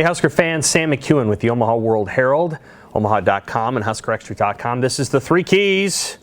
Hey, Husker fans, Sam McKewon with the Omaha World-Herald, omaha.com and huskerextra.com. This is the three keys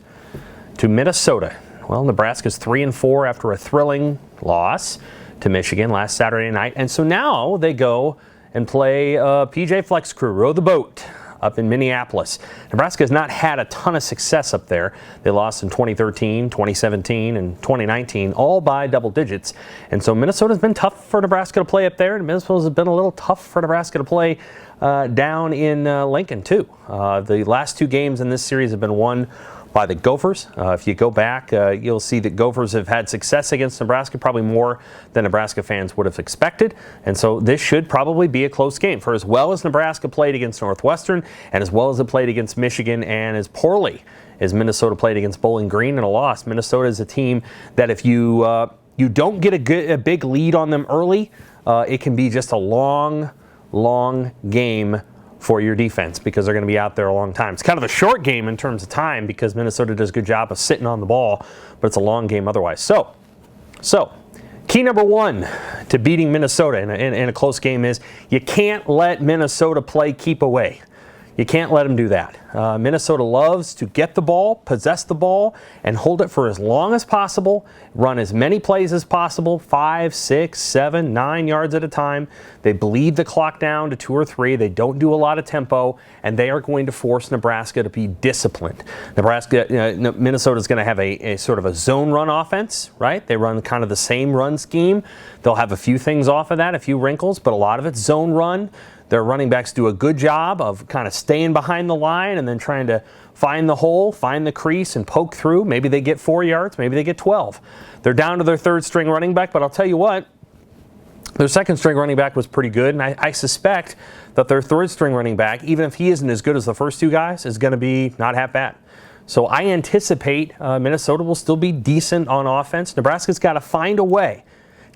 to Minnesota. Well, Nebraska's 3-4 after a thrilling loss to Michigan last Saturday night. And so now they go and play PJ Flex Crew, row the boat, up in Minneapolis. Nebraska has not had a ton of success up there. They lost in 2013, 2017, and 2019, all by double digits. And so Minnesota's been tough for Nebraska to play up there, and Minnesota's been a little tough for Nebraska to play down in Lincoln, too. The last two games in this series have been won by the Gophers. If you go back, you'll see that Gophers have had success against Nebraska, probably more than Nebraska fans would have expected. And so this should probably be a close game. For as well as Nebraska played against Northwestern, and as well as it played against Michigan, and as poorly as Minnesota played against Bowling Green in a loss, Minnesota is a team that if you don't get a big lead on them early, it can be just a long game for your defense, because they're going to be out there a long time. It's kind of a short game in terms of time because Minnesota does a good job of sitting on the ball, but it's a long game otherwise. So key number one to beating Minnesota in a close game is you can't let Minnesota play keep away. You can't let them do that. Minnesota loves to get the ball, possess the ball, and hold it for as long as possible, run as many plays as possible, 5, 6, 7, 9 yards at a time. They bleed the clock down to 2 or 3. They don't do a lot of tempo, and they are going to force Nebraska to be disciplined. Minnesota's going to have a sort of a zone run offense, right? They run kind of the same run scheme. They'll have a few things off of that, a few wrinkles, but a lot of it's zone run. Their running backs do a good job of kind of staying behind the line and then trying to find the hole, find the crease, and poke through. Maybe they get 4 yards, maybe they get 12. They're down to their third string running back, but I'll tell you what, their second string running back was pretty good, and I suspect that their third string running back, even if he isn't as good as the first two guys, is going to be not half bad. So I anticipate Minnesota will still be decent on offense. Nebraska's got to find a way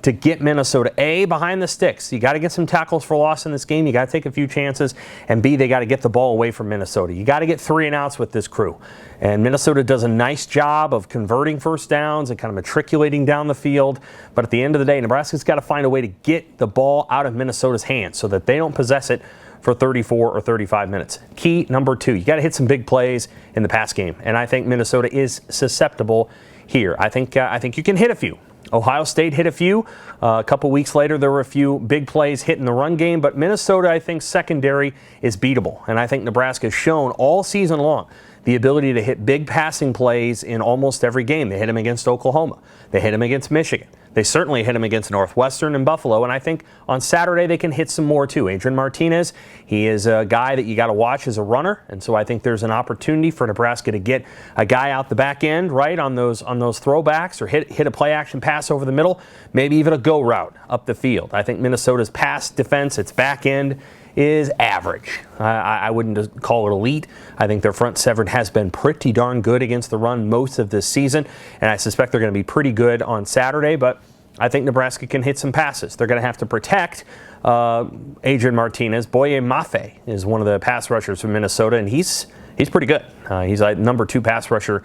to get Minnesota, A, behind the sticks. You got to get some tackles for loss in this game. You got to take a few chances. And B, they got to get the ball away from Minnesota. You got to get 3 and outs with this crew. And Minnesota does a nice job of converting first downs and kind of matriculating down the field. But at the end of the day, Nebraska's got to find a way to get the ball out of Minnesota's hands so that they don't possess it for 34 or 35 minutes. Key number 2, you got to hit some big plays in the pass game. And I think Minnesota is susceptible here. I think you can hit a few. Ohio State hit a few. A couple weeks later, there were a few big plays hit in the run game. But Minnesota, I think, secondary is beatable. And I think Nebraska has shown all season long the ability to hit big passing plays in almost every game. They hit them against Oklahoma. They hit them against Michigan. They certainly hit them against Northwestern and Buffalo. And I think on Saturday they can hit some more too. Adrian Martinez, he is a guy that you got to watch as a runner. And so I think there's an opportunity for Nebraska to get a guy out the back end, right, on those throwbacks, or hit a play action pass over the middle, maybe even a go route up the field. I think Minnesota's pass defense, its back end, is average. I wouldn't call it elite. I think their front seven has been pretty darn good against the run most of this season, and I suspect they're going to be pretty good on Saturday, but I think Nebraska can hit some passes. They're going to have to protect Adrian Martinez. Boye Mafe is one of the pass rushers from Minnesota, and he's pretty good. He's like number 2 pass rusher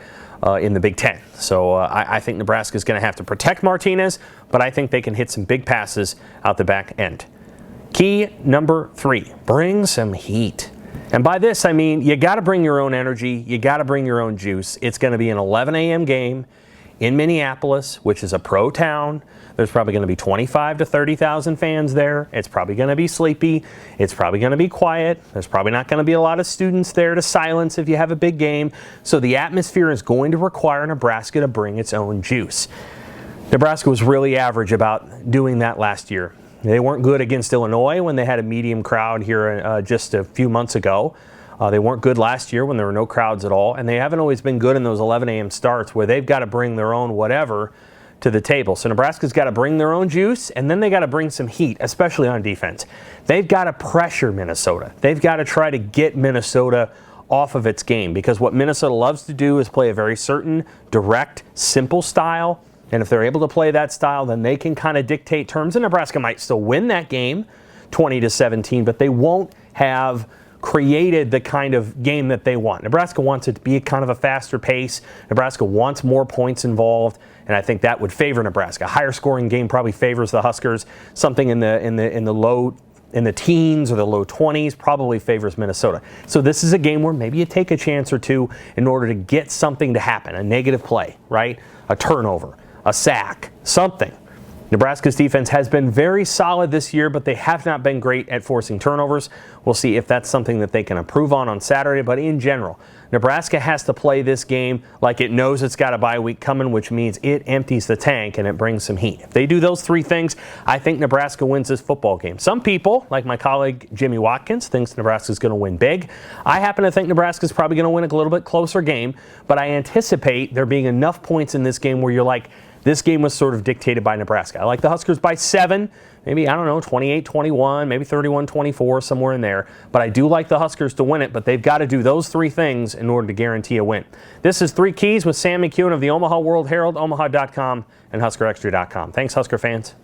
in the Big Ten. So I think Nebraska's going to have to protect Martinez, but I think they can hit some big passes out the back end. Key number 3, bring some heat. And by this, I mean you got to bring your own energy. You got to bring your own juice. It's going to be an 11 a.m. game in Minneapolis, which is a pro town. There's probably going to be 25 to 30,000 fans there. It's probably going to be sleepy. It's probably going to be quiet. There's probably not going to be a lot of students there to silence if you have a big game. So the atmosphere is going to require Nebraska to bring its own juice. Nebraska was really average about doing that last year. They weren't good against Illinois when they had a medium crowd here just a few months ago. They weren't good last year when there were no crowds at all. And they haven't always been good in those 11 a.m. starts where they've got to bring their own whatever to the table. So Nebraska's got to bring their own juice, and then they got to bring some heat, especially on defense. They've got to pressure Minnesota. They've got to try to get Minnesota off of its game, because what Minnesota loves to do is play a very certain, direct, simple style. And if they're able to play that style, then they can kind of dictate terms. And Nebraska might still win that game 20-17, but they won't have created the kind of game that they want. Nebraska wants it to be kind of a faster pace. Nebraska wants more points involved, and I think that would favor Nebraska. A higher scoring game probably favors the Huskers. Something in the low in the teens or the low 20s probably favors Minnesota. So this is a game where maybe you take a chance or two in order to get something to happen, a negative play, right? A turnover, a sack, something. Nebraska's defense has been very solid this year, but they have not been great at forcing turnovers. We'll see if that's something that they can improve on Saturday, but in general, Nebraska has to play this game like it knows it's got a bye week coming, which means it empties the tank and it brings some heat. If they do those three things, I think Nebraska wins this football game. Some people, like my colleague Jimmy Watkins, thinks Nebraska's going to win big. I happen to think Nebraska's probably going to win a little bit closer game, but I anticipate there being enough points in this game where you're like, this game was sort of dictated by Nebraska. I like the Huskers by 7, maybe, I don't know, 28-21, maybe 31-24, somewhere in there. But I do like the Huskers to win it, but they've got to do those three things in order to guarantee a win. This is 3 Keys with Sam McKewon of the Omaha World-Herald, omaha.com, and huskerextra.com. Thanks, Husker fans.